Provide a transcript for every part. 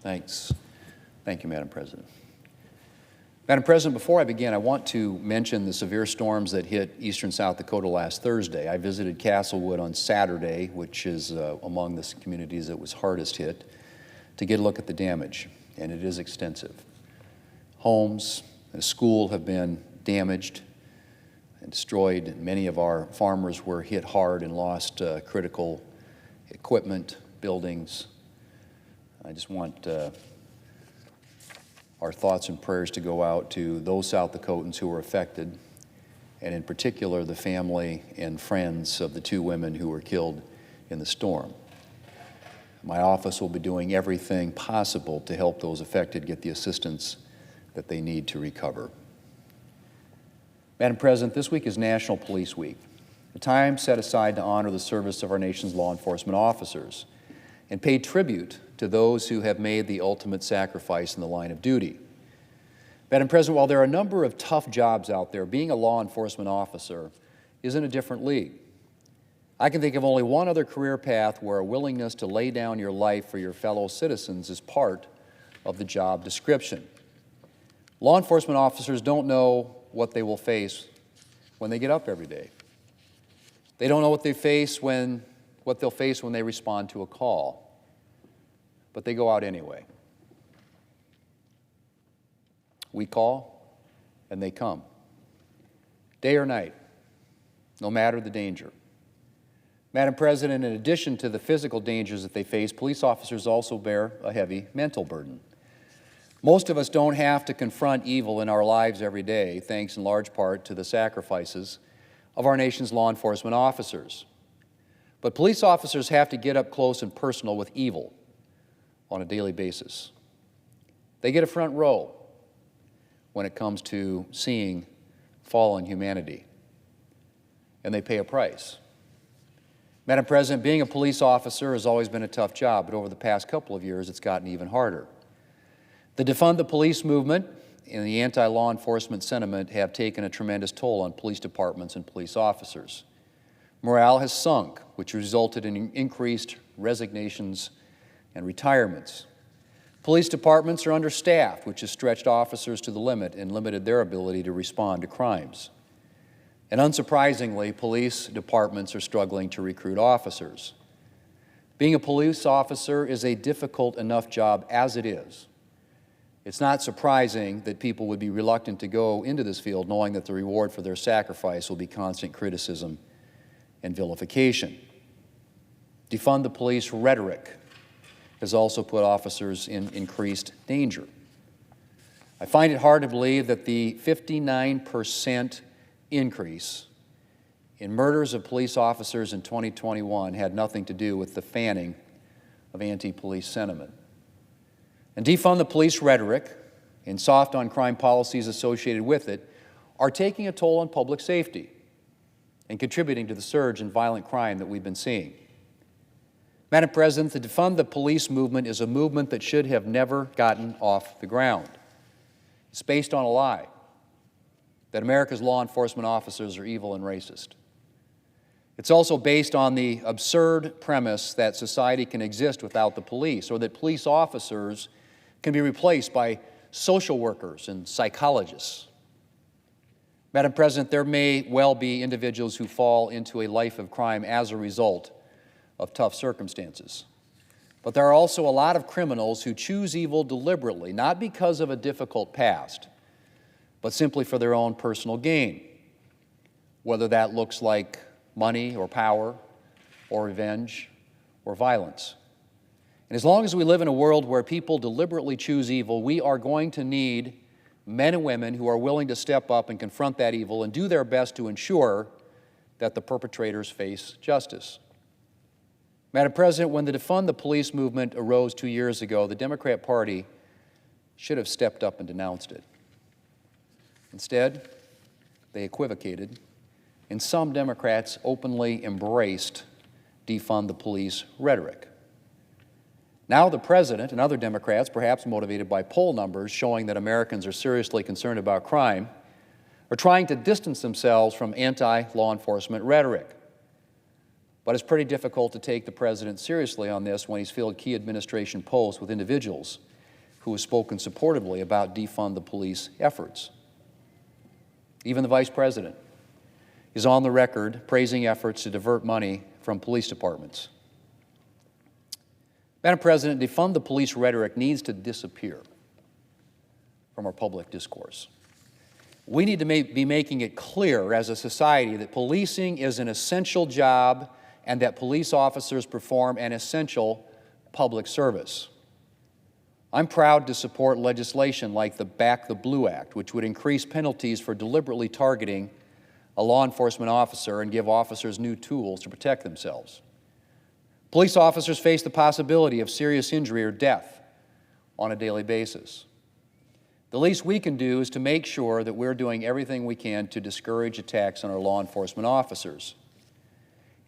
Thanks. Thank you, Madam President. Madam President, before I begin, I want to mention the severe storms that hit eastern South Dakota last Thursday. I visited Castlewood on Saturday, which is among the communities that was hardest hit, to get a look at the damage, and it is extensive. Homes and a school have been damaged and destroyed. Many of our farmers were hit hard and lost critical equipment, buildings. I just want our thoughts and prayers to go out to those South Dakotans who were affected, and in particular the family and friends of the two women who were killed in the storm. My office will be doing everything possible to help those affected get the assistance that they need to recover. Madam President, this week is National Police Week, a time set aside to honor the service of our nation's law enforcement officers and pay tribute to those who have made the ultimate sacrifice in the line of duty. Madam President, while there are a number of tough jobs out there, being a law enforcement officer is in a different league. I can think of only one other career path where a willingness to lay down your life for your fellow citizens is part of the job description. Law enforcement officers don't know what they will face when they get up every day. They don't know what they'll face when they respond to a call. But they go out anyway. We call, and they come. Day or night, no matter the danger. Madam President, in addition to the physical dangers that they face, police officers also bear a heavy mental burden. Most of us don't have to confront evil in our lives every day, thanks in large part to the sacrifices of our nation's law enforcement officers. But police officers have to get up close and personal with evil on a daily basis. They get a front row when it comes to seeing fallen humanity, and they pay a price. Madam President, being a police officer has always been a tough job, but over the past couple of years, it's gotten even harder. The Defund the Police movement and the anti-law enforcement sentiment have taken a tremendous toll on police departments and police officers. Morale has sunk, which resulted in increased resignations and retirements. Police departments are understaffed, which has stretched officers to the limit and limited their ability to respond to crimes. And unsurprisingly, police departments are struggling to recruit officers. Being a police officer is a difficult enough job as it is. It's not surprising that people would be reluctant to go into this field knowing that the reward for their sacrifice will be constant criticism and vilification. Defund the police rhetoric has also put officers in increased danger. I find it hard to believe that the 59% increase in murders of police officers in 2021 had nothing to do with the fanning of anti-police sentiment. And defund the police rhetoric and soft on crime policies associated with it are taking a toll on public safety and contributing to the surge in violent crime that we've been seeing. Madam President, the Defund the Police movement is a movement that should have never gotten off the ground. It's based on a lie that America's law enforcement officers are evil and racist. It's also based on the absurd premise that society can exist without the police, or that police officers can be replaced by social workers and psychologists. Madam President, there may well be individuals who fall into a life of crime as a result of tough circumstances. But there are also a lot of criminals who choose evil deliberately, not because of a difficult past, but simply for their own personal gain, whether that looks like money or power or revenge or violence. And as long as we live in a world where people deliberately choose evil, we are going to need men and women who are willing to step up and confront that evil and do their best to ensure that the perpetrators face justice. Madam President, when the Defund the Police movement arose 2 years ago, the Democrat Party should have stepped up and denounced it. Instead, they equivocated, and some Democrats openly embraced defund the police rhetoric. Now the President and other Democrats, perhaps motivated by poll numbers showing that Americans are seriously concerned about crime, are trying to distance themselves from anti-law enforcement rhetoric. But it's pretty difficult to take the president seriously on this when he's filled key administration posts with individuals who have spoken supportively about defund the police efforts. Even the vice president is on the record praising efforts to divert money from police departments. Madam President, defund the police rhetoric needs to disappear from our public discourse. We need to be making it clear as a society that policing is an essential job and that police officers perform an essential public service. I'm proud to support legislation like the Back the Blue Act, which would increase penalties for deliberately targeting a law enforcement officer and give officers new tools to protect themselves. Police officers face the possibility of serious injury or death on a daily basis. The least we can do is to make sure that we're doing everything we can to discourage attacks on our law enforcement officers.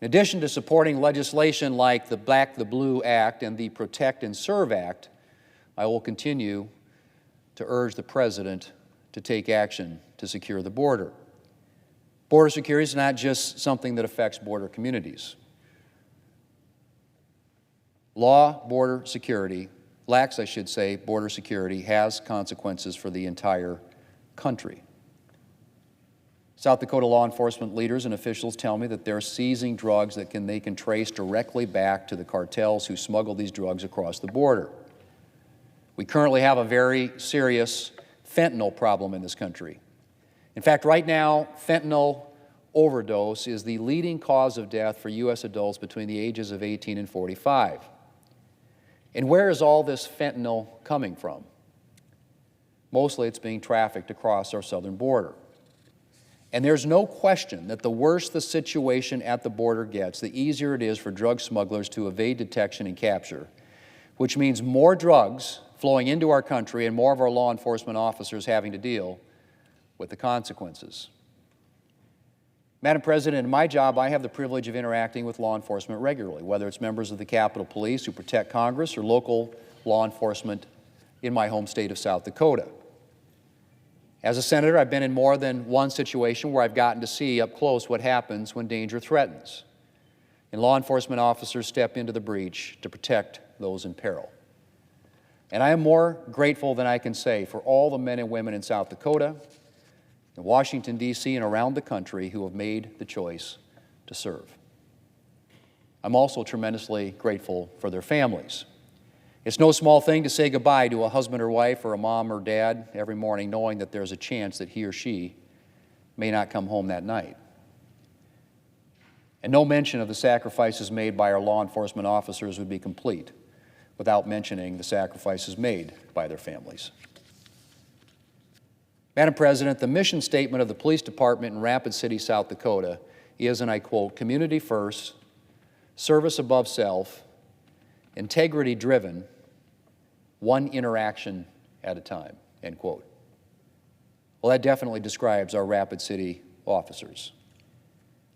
In addition to supporting legislation like the Back the Blue Act and the Protect and Serve Act, I will continue to urge the President to take action to secure the border. Border security is not just something that affects border communities. Border security has consequences for the entire country. South Dakota law enforcement leaders and officials tell me that they're seizing drugs that they can trace directly back to the cartels who smuggle these drugs across the border. We currently have a very serious fentanyl problem in this country. In fact, right now, fentanyl overdose is the leading cause of death for U.S. adults between the ages of 18 and 45. And where is all this fentanyl coming from? Mostly it's being trafficked across our southern border. And there's no question that the worse the situation at the border gets, the easier it is for drug smugglers to evade detection and capture, which means more drugs flowing into our country and more of our law enforcement officers having to deal with the consequences. Madam President, in my job, I have the privilege of interacting with law enforcement regularly, whether it's members of the Capitol Police who protect Congress or local law enforcement in my home state of South Dakota. As a senator, I've been in more than one situation where I've gotten to see up close what happens when danger threatens, and law enforcement officers step into the breach to protect those in peril. And I am more grateful than I can say for all the men and women in South Dakota, in Washington, D.C., and around the country who have made the choice to serve. I'm also tremendously grateful for their families. It's no small thing to say goodbye to a husband or wife or a mom or dad every morning knowing that there's a chance that he or she may not come home that night. And no mention of the sacrifices made by our law enforcement officers would be complete without mentioning the sacrifices made by their families. Madam President, the mission statement of the Police Department in Rapid City, South Dakota is, and I quote, community first, service above self, integrity driven, one interaction at a time, end quote. Well, that definitely describes our Rapid City officers.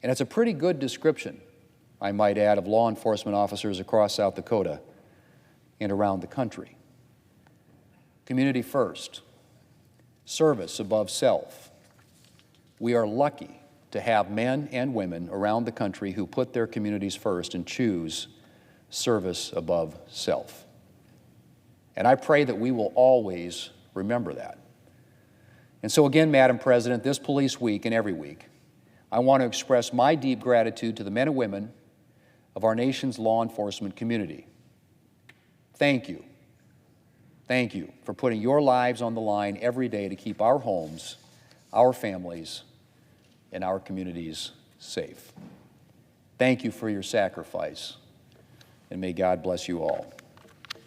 And it's a pretty good description, I might add, of law enforcement officers across South Dakota and around the country. Community first, service above self. We are lucky to have men and women around the country who put their communities first and choose service above self. And I pray that we will always remember that. And so again, Madam President, this Police Week and every week, I want to express my deep gratitude to the men and women of our nation's law enforcement community. Thank you. Thank you for putting your lives on the line every day to keep our homes, our families, and our communities safe. Thank you for your sacrifice, and may God bless you all.